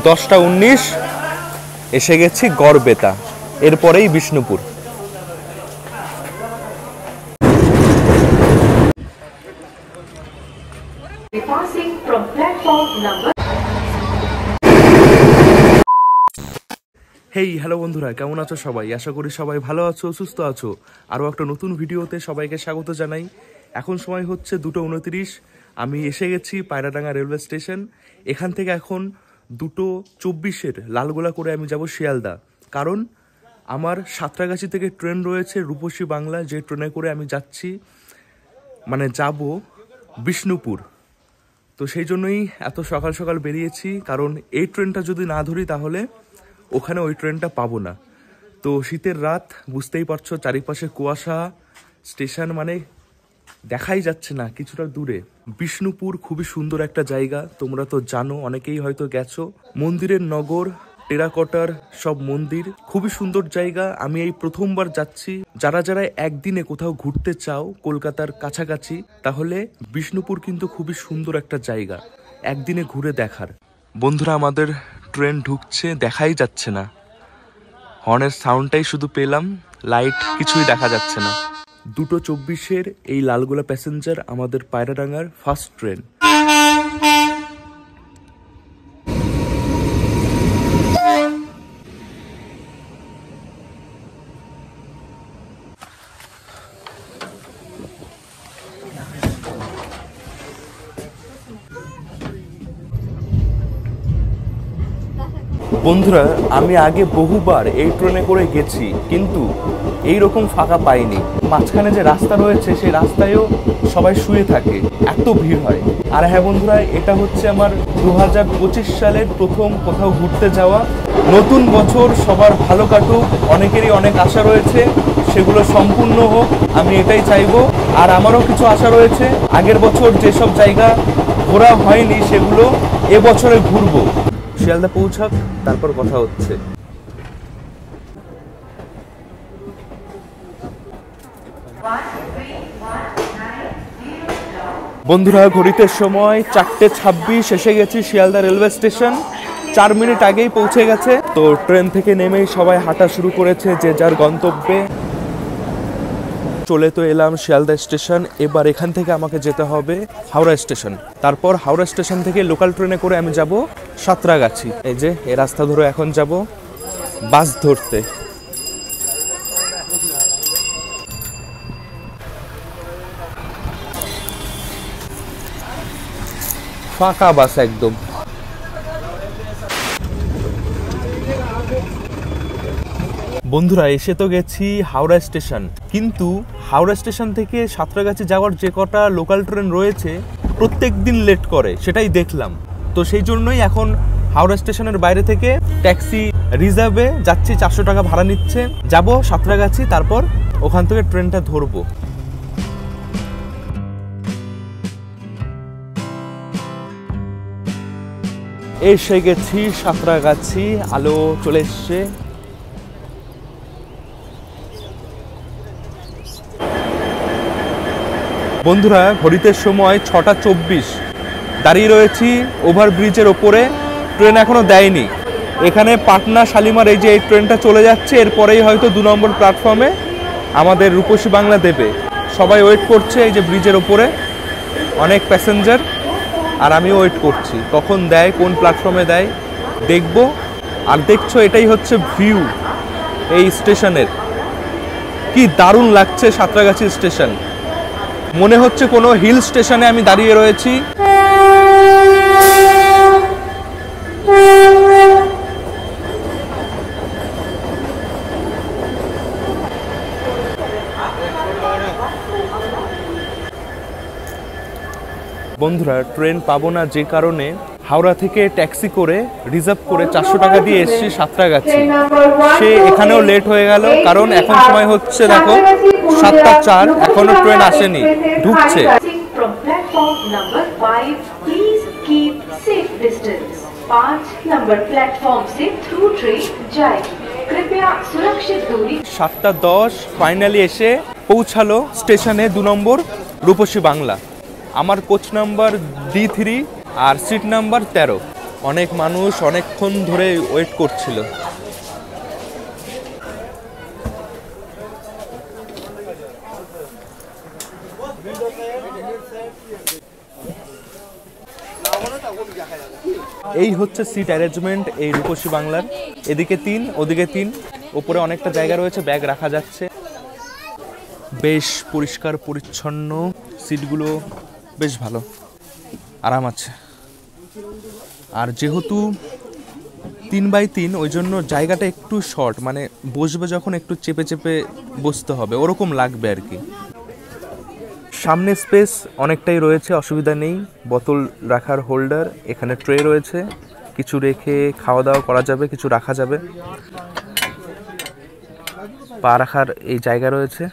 10টা 19 এসে গেছি গড়বেতা, এরপরেই বিষ্ণুপুর। হেই হ্যালো বন্ধুরা, কেমন আছো সবাই? আশা করি সবাই ভালো আছো, সুস্থ আছো। আরও একটা নতুন ভিডিওতে সবাইকে স্বাগত জানাই। এখন সময় হচ্ছে 2:29। আমি এসে গেছি পায়রাডাঙ্গা রেলওয়ে স্টেশন। এখান থেকে এখন 2:24 লালগোলা করে আমি যাব শিয়ালদা, কারণ আমার সাঁতরাগাছি থেকে ট্রেন রয়েছে রূপসী বাংলা, যে ট্রেনে করে আমি যাচ্ছি যাব বিষ্ণুপুর। তো সেই জন্যই এত সকাল সকাল বেরিয়েছি, কারণ এই ট্রেনটা যদি না ধরি তাহলে ওখানে ওই ট্রেনটা পাবো না। তো শীতের রাত, বুঝতেই পারছো, চারিপাশে কুয়াশা, স্টেশন দেখাই যাচ্ছে না কিছুটা দূরে। বিষ্ণুপুর খুবই সুন্দর একটা জায়গা, তোমরা তো জানো, অনেকেই হয়তো গেছো। মন্দিরের নগর, টেরাকটার সব মন্দির, খুবই সুন্দর জায়গা। আমি এই প্রথমবার যাচ্ছি। যারা যারা একদিনে কোথাও ঘুরতে চাও কলকাতার কাছাকাছি, তাহলে বিষ্ণুপুর কিন্তু খুবই সুন্দর একটা জায়গা একদিনে ঘুরে দেখার। বন্ধুরা, আমাদের ট্রেন ঢুকছে, দেখাই যাচ্ছে না, হর্নের সাউন্ডটাই শুধু পেলাম, লাইট কিছুই দেখা যাচ্ছে না। 2:24 এই লালগোলা প্যাসেঞ্জার আমাদের পায়রাডাঙ্গার ফার্স্ট ট্রেন। বন্ধুরা, আমি আগে বহুবার এই ট্রেনে করে গেছি, কিন্তু এই রকম ফাঁকা পাইনি। মাঝখানে যে রাস্তা রয়েছে সেই রাস্তায়ও সবাই শুয়ে থাকে, এত ভিড় হয়। আর হ্যাঁ বন্ধুরা, এটা হচ্ছে আমার 2025 সালের প্রথম কোথাও ঘুরতে যাওয়া। নতুন বছর সবার ভালো কাটুক, অনেকেরই অনেক আশা রয়েছে, সেগুলো সম্পূর্ণ হোক, আমি এটাই চাইবো। আর আমারও কিছু আশা রয়েছে, আগের বছর যেসব জায়গা ঘোরা হয়নি সেগুলো এবছরে ঘুরবো। শিয়ালদা পৌঁছাক, তারপর কথা হচ্ছে। বন্ধুরা, ঘড়িতে সময় 4:26, এসে গেছি শিয়ালদা রেলওয়ে স্টেশন। 4 মিনিট আগেই পৌঁছে গেছে। তো ট্রেন থেকে নেমেই সবাই হাঁটা শুরু করেছে যে যার গন্তব্যে। চলে তো এলাম শিয়ালদা স্টেশন। এবার এখান থেকে আমাকে যেতে হবে হাওড়া স্টেশন। তারপর হাওড়া স্টেশন থেকে লোকাল ট্রেনে করে আমি যাব সাঁতরাগাছি। এই যে এই রাস্তা ধরে এখন যাব বাস ধরতে। ফাঁকা বাস একদম। বন্ধুরা, এসে তো গেছি হাওড়া স্টেশন, কিন্তু হাওড়া স্টেশন থেকে সাঁতরাগাছি যাওয়ার যে কটা লোকাল ট্রেন রয়েছে প্রত্যেক দিন লেট করে, সেটাই দেখলাম। তো সেই জন্যই এখন হাওড়া স্টেশনের বাইরে থেকে ট্যাক্সি রিজার্ভে যাচ্ছি। 400 টাকা ভাড়া নিচ্ছে, যাব সাঁতরাগাছি, তারপর ওখান থেকে ট্রেনটা ধরবো। এসে গেছি সাঁতরাগাছি, আলো চলে এসছে। বন্ধুরা, ঘড়িতে সময় 6:24, দাঁড়িয়ে রয়েছি ওভারব্রিজের ওপরে। ট্রেন এখনো দেয়নি। এখানে পাটনা শালিমার এই যে এই ট্রেনটা চলে যাচ্ছে, এরপরেই হয়তো 2 নম্বর প্ল্যাটফর্মে আমাদের রূপসী বাংলা দেবে। সবাই ওয়েট করছে এই যে ব্রিজের ওপরে, অনেক প্যাসেঞ্জার, আর আমিও ওয়েট করছি কখন দেয়, কোন প্ল্যাটফর্মে দেয় দেখব। আর দেখছো, এটাই হচ্ছে ভিউ এই স্টেশনের। কি দারুণ লাগছে সাঁতরাগাছি স্টেশন, মনে হচ্ছে কোনো হিল স্টেশনে আমি দাঁড়িয়ে রয়েছি। বন্ধুরা, ট্রেন পাবো না যে কারণে হাওড়া থেকে ট্যাক্সি করে রিজার্ভ করে 400 টাকা দিয়ে এসেছি সাঁতরাগাছি। সে এখানেও লেট হয়ে গেল, কারণ এখন সময় হচ্ছে দেখো 7:04, এখনো ট্রেন আসেনি, ঢুকছে। नंबर प्लेटफॉर्म से थ्रू ट्रेन जाएगी, कृपया सुरक्षित दूरी। 7:10 ফাইনালি এসে পৌঁছালো স্টেশনে 2 নম্বর রূপসী বাংলা। আমার কোচ নাম্বার D3 আর সিট নাম্বার 13। অনেক মানুষ অনেকক্ষণ ধরে ওয়েট করছিল। এই হচ্ছে সিট অ্যারেঞ্জমেন্ট এই রূপসী বাংলার। এদিকে 3, ওদিকে 3, উপরে অনেকটা জায়গা রয়েছে, ব্যাগ রাখা যাচ্ছে। বেশ পরিষ্কার পরিচ্ছন্ন, সিটগুলো বেশ ভালো, আরাম আছে। আর যেহেতু 3x3 ওই জন্য জায়গাটা একটু শর্ট, মানে বসবে যখন একটু চেপে চেপে বসতে হবে, ওরকম লাগবে আর কি। সামনে স্পেস অনেকটাই রয়েছে, অসুবিধা নেই। বোতল রাখার হোল্ডার, এখানে ট্রে রয়েছে, কিছু রেখে খাওয়া দাওয়া করা যাবে, কিছু রাখা যাবে। পা রাখার এই জায়গা রয়েছে।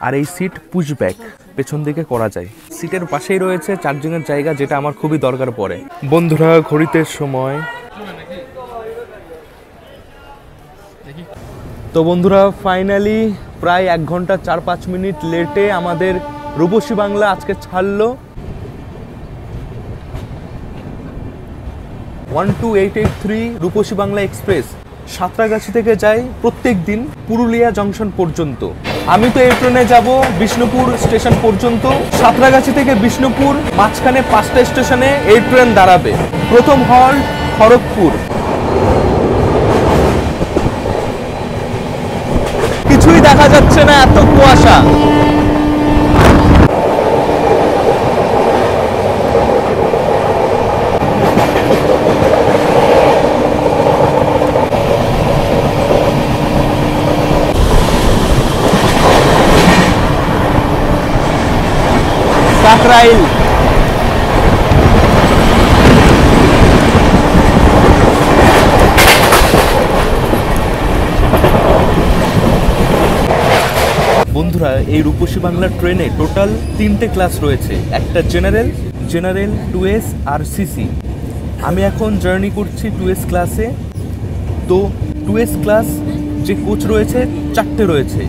আর এই সিট পুশ ব্যাক, পেছন দিকে করা যায়। সিটের পাশেই রয়েছে চার্জিংয়ের জায়গা, যেটা আমার খুবই দরকার পড়ে। বন্ধুরা, ঘড়িতে সময়। তো বন্ধুরা, ফাইনালি প্রায় 1 ঘন্টা 4-5 মিনিট লেটে আমাদের রূপসী বাংলা আজকে ছাড়লো। 12883 রূপসী বাংলা এক্সপ্রেস সাঁতরাগাছি থেকে যায় প্রত্যেক দিন পুরুলিয়া জংশন পর্যন্ত। আমি তো এই ট্রেনে যাব বিষ্ণুপুর স্টেশন পর্যন্ত। সাঁতরাগাছি থেকে বিষ্ণুপুর মাঝখানে 5টা স্টেশনে এই ট্রেন দাঁড়াবে। প্রথম হল্ট খড়গপুর। কিছুই দেখা যাচ্ছে না, এত কুয়াশা। কাকরাইল। বন্ধুরা, এই রূপসী বাংলা ট্রেনে টোটাল 3টে ক্লাস রয়েছে। একটা জেনারেল, 2S আর সিসি। আমি এখন জার্নি করছি 2S ক্লাসে। তো 2S ক্লাস যে কোচ রয়েছে 4টে রয়েছে,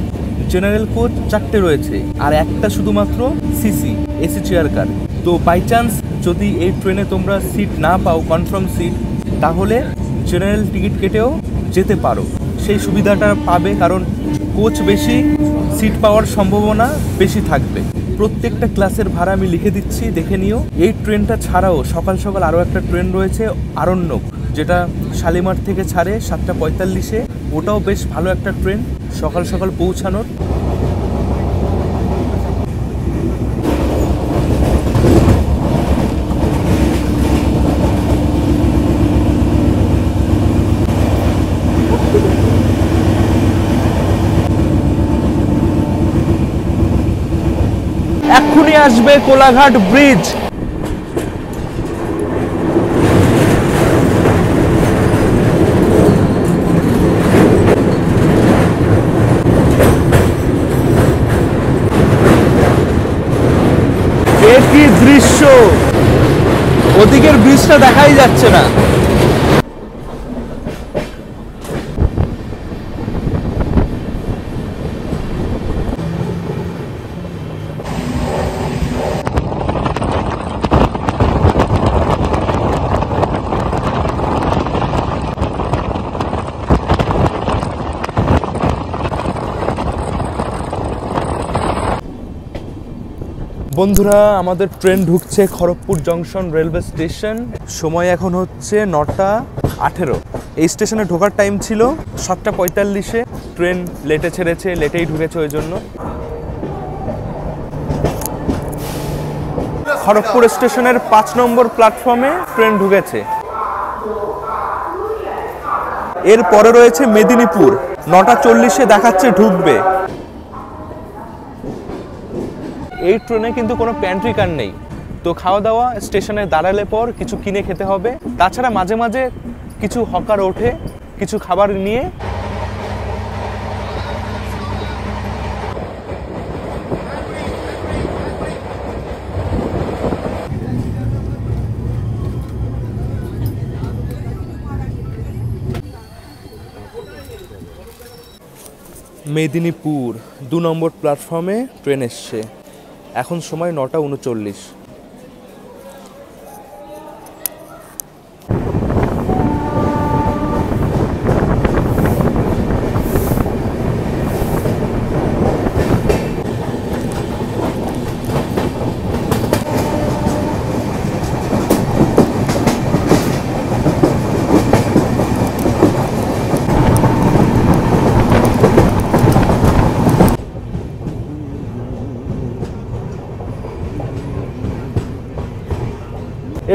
জেনারেল কোচ 4টে রয়েছে, আর একটা শুধুমাত্র সিসি এসি চেয়ার কার। তো বাই চান্স যদি এই ট্রেনে তোমরা সিট না পাও, কনফার্ম সিট, তাহলে জেনারেল টিকিট কেটেও যেতে পারো। সেই সুবিধাটা পাবে, কারণ কোচ বেশি, সিট পাওয়ার সম্ভাবনা বেশি থাকবে। প্রত্যেকটা ক্লাসের ভাড়া আমি লিখে দিচ্ছি, দেখে নিও। এই ট্রেনটা ছাড়াও সকাল সকাল আরও একটা ট্রেন রয়েছে আরণ্যক, যেটা শালিমার থেকে ছাড়ে 7:45-এ। ওটাও বেশ ভালো একটা ট্রেন সকাল সকাল পৌঁছানোর। এক্ষুনি আসবে কোলাঘাট ব্রিজ। কি দৃশ্য, ওদিকের ব্রিজটা দেখাই যাচ্ছে না। বন্ধুরা, আমাদের ট্রেন ঢুকছে খড়গপুর জংশন রেলওয়ে স্টেশন। সময় এখন হচ্ছে 9:18। এই স্টেশনে ঢোকার টাইম ছিল 7:45-এ। ট্রেন লেটে ছেড়েছে, লেটেই ঢুকেছে, ওই জন্য। খড়গপুর স্টেশনের 5 নম্বর প্ল্যাটফর্মে ট্রেন ঢুকেছে। এর পরে রয়েছে মেদিনীপুর, 9:40-এ দেখাচ্ছে ঢুকবে। এই ট্রেনে কিন্তু কোনো প্যান্ট্রি কার নেই, তো খাওয়া দাওয়া স্টেশনে দাঁড়ালে পর কিছু কিনে খেতে হবে। তাছাড়া মাঝে মাঝে কিছু হকার ওঠে কিছু খাবার নিয়ে। মেদিনীপুর 2 নম্বর প্ল্যাটফর্মে ট্রেন এসছে। এখন সময় 9:39।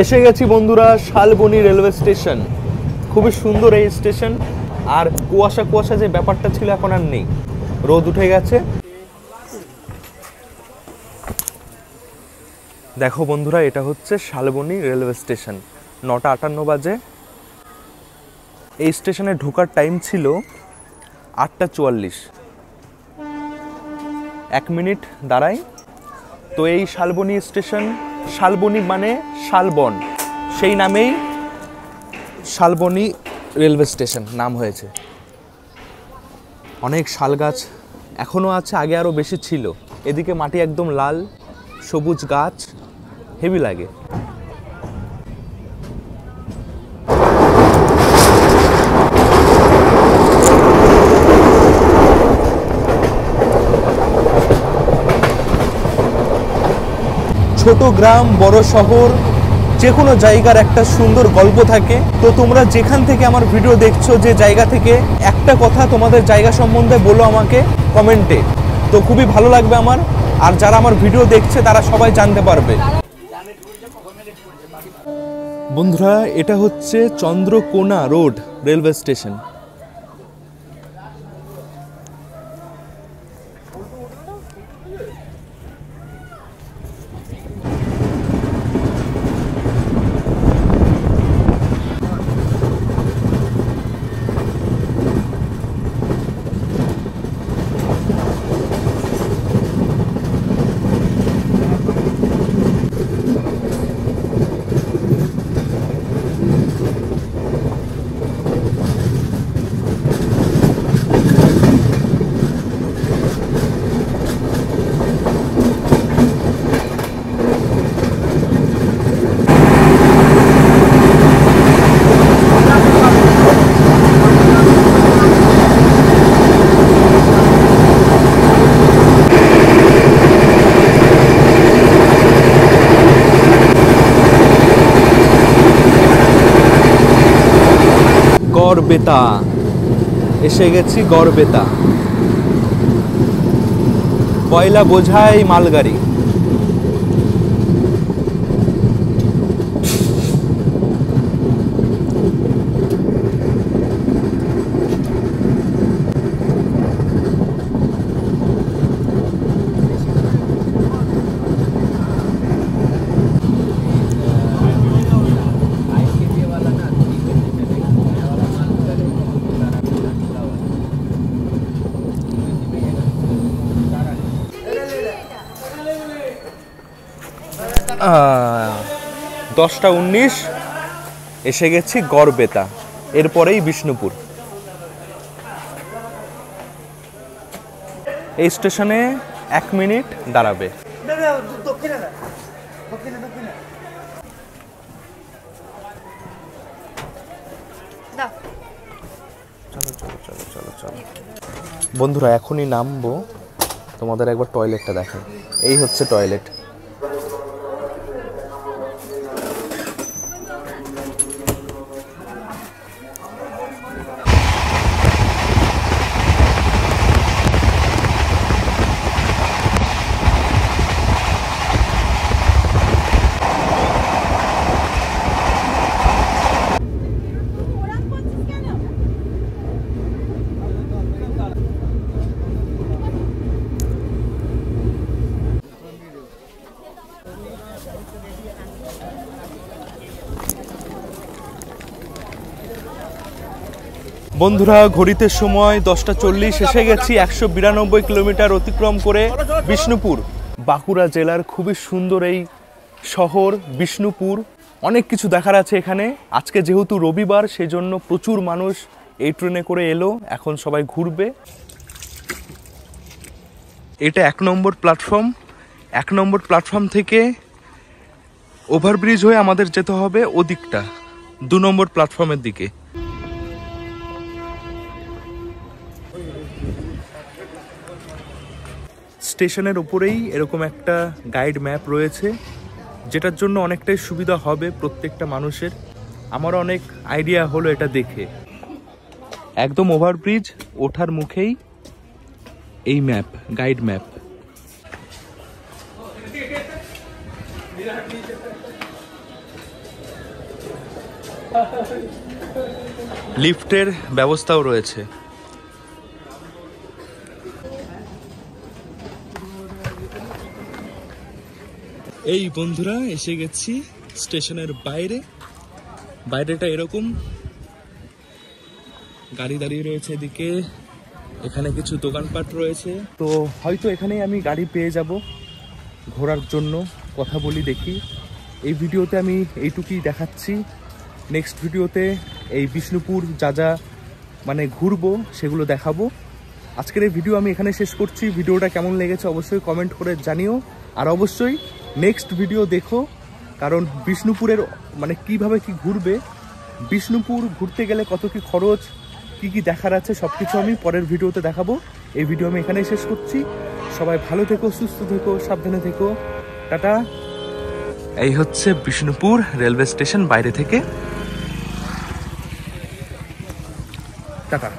এসে গেছি বন্ধুরা শালবনী রেলওয়ে স্টেশন। খুবই সুন্দর এই স্টেশন। আর কুয়াশা কুয়াশা যে ব্যাপারটা ছিল এখন আর নেই, রোদ উঠে গেছে। দেখো বন্ধুরা, এটা হচ্ছে শালবনী রেলওয়ে স্টেশন। 9:58 বাজে। এই স্টেশনে ঢোকার টাইম ছিল 8:44। 1 মিনিট দাঁড়াই। তো এই শালবনী স্টেশন, শালবনী মানে শালবন, সেই নামেই শালবনী রেলওয়ে স্টেশন নাম হয়েছে। অনেক শাল গাছ এখনও আছে, আগে আরও বেশি ছিল। এদিকে মাটি একদম লাল, সবুজ গাছ, হেভি লাগে। ছোট গ্রাম, বড় শহর, যে কোনো জায়গার একটা সুন্দর গল্প থাকে। তো তোমরা যেখান থেকে আমার ভিডিও দেখছো, যে জায়গা থেকে, একটা কথা তোমাদের জায়গা সম্বন্ধে বলো আমাকে কমেন্টে। তো খুবই ভালো লাগবে আমার। আর যারা আমার ভিডিও দেখছে তারা সবাই জানতে পারবে। বন্ধুরা, এটা হচ্ছে Chandrakona road railway station. Garbeta এসে গেছি। গড়বেতা কয়লা বোঝাই মালগাড়ি। দশটা 19 এসে গেছি গড়বেতা। এরপরেই বিষ্ণুপুর। এই স্টেশনে 1 মিনিট দাঁড়াবে। চলো চলো চলো চলো চলো বন্ধুরা, এখনই নামবো। তোমাদের একবার টয়লেটটা দেখো। এই হচ্ছে টয়লেট। বন্ধুরা, ঘড়িতে সময় 10:40। এসে গেছি 192 কিলোমিটার অতিক্রম করে বিষ্ণুপুর। বাঁকুড়া জেলার খুবই সুন্দর এই শহর বিষ্ণুপুর। অনেক কিছু দেখার আছে এখানে। আজকে যেহেতু রবিবার, সেজন্য প্রচুর মানুষ এই ট্রেনে করে এলো। এখন সবাই ঘুরবে। এটা 1 নম্বর প্ল্যাটফর্ম। 1 নম্বর প্ল্যাটফর্ম থেকে ওভারব্রিজ হয়ে আমাদের যেতে হবে ওদিকটা। 2 নম্বর প্ল্যাটফর্মের দিকে। স্টেশনের উপরেই এরকম একটা গাইড ম্যাপ রয়েছে, যেটার জন্য অনেকটাই সুবিধা হবে প্রত্যেকটা মানুষের। আমার অনেক আইডিয়া হলো এটা দেখে। একদম ওভারব্রিজ ওঠার মুখেই এই ম্যাপ, গাইড ম্যাপ। লিফটের ব্যবস্থাও রয়েছে। এই বন্ধুরা এসে গেছি স্টেশনের বাইরে। বাইরেটা এরকম, গাড়ি দাঁড়িয়ে রয়েছে এদিকে, এখানে কিছু দোকানপাট রয়েছে। তো হয়তো এখানেই আমি গাড়ি পেয়ে যাব ঘোরার জন্য। কথা বলি দেখি। এই ভিডিওতে আমি এইটুকুই দেখাচ্ছি। নেক্সট ভিডিওতে এই বিষ্ণুপুর যা যা মানে ঘুরবো সেগুলো দেখাবো। আজকের এই ভিডিও আমি এখানে শেষ করছি। ভিডিওটা কেমন লেগেছে অবশ্যই কমেন্ট করে জানিও। আর অবশ্যই নেক্সট ভিডিও দেখো, কারণ বিষ্ণুপুরের মানে কিভাবে কি ঘুরবে, বিষ্ণুপুর ঘুরতে গেলে কত কি খরচ, কি কি দেখার আছে সব কিছু আমি পরের ভিডিওতে দেখাবো। এই ভিডিও আমি এখানেই শেষ করছি। সবাই ভালো থেকো, সুস্থ থেকো, সাবধানে থেকো। টাটা। এই হচ্ছে বিষ্ণুপুর রেলওয়ে স্টেশন বাইরে থেকে। টাটা।